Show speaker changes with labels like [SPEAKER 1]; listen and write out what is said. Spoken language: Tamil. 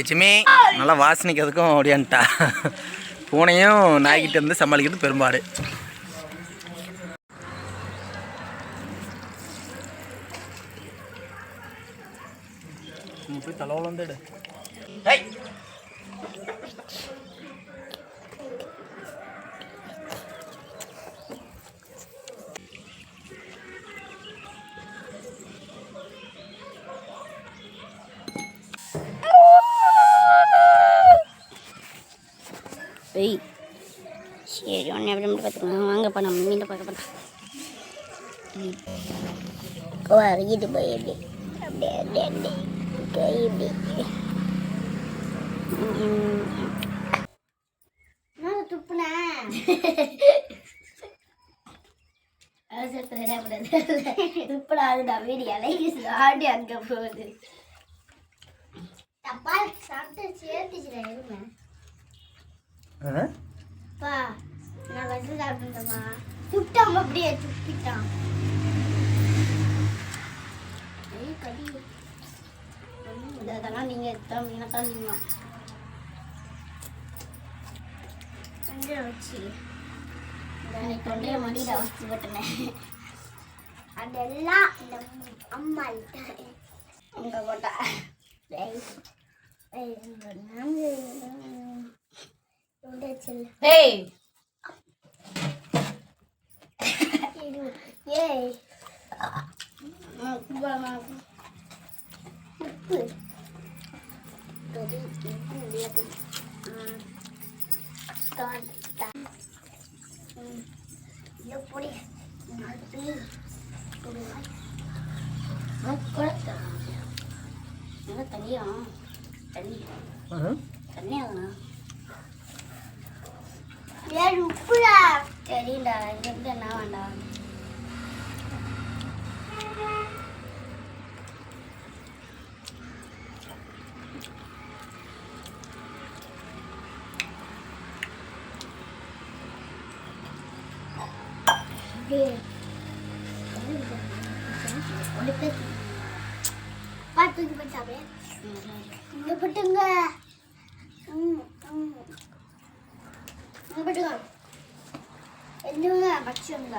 [SPEAKER 1] சிம்மி நல்லா வாசனைக்கு அதுக்கும் ஓடியான்ட்டா. பூனையும் நாய்கிட்ட இருந்து சமாளிக்கிறது பெரும்பாடு. நீ போய் தலைவல வந்துடு.
[SPEAKER 2] ஏய் சரி ஒன்று எப்படி மட்டும் பார்த்துக்கலாம். வாங்கப்பா நம்ம மீன் பார்க்க போகிறோம். இது போய் எப்படி அப்படியே அப்படியே அப்படியே இப்படி துப்புனேன் துப்புடாதுடா வீடியோ ஆடி அங்கே போகுது. தப்பா சாப்பிட்டு சேர்த்துச்சுடா எதுவுமே. பா நான் வந்து சாப்பிட்டுட்டேம்மா. துப்பிட்டான் அப்படியே துப்பிட்டான். கடி இதெல்லாம் நீங்கள் எடுத்தோம் மீனத்தான் நீங்களும் வச்சு தொண்டையை மடியில் வச்சு போட்டேன். அதெல்லாம் இந்த அம்மா அங்கே போட்டா தனியா தண்ணி தண்ணியாங்கண்ணா உப்புடா சரிடா இதுக்கு என்ன வேண்டாம். பார்த்து பண்ணாவே இங்கே போட்டுங்க. இங்கே போட்டுங்க எதுவுங்க பச்சுங்க.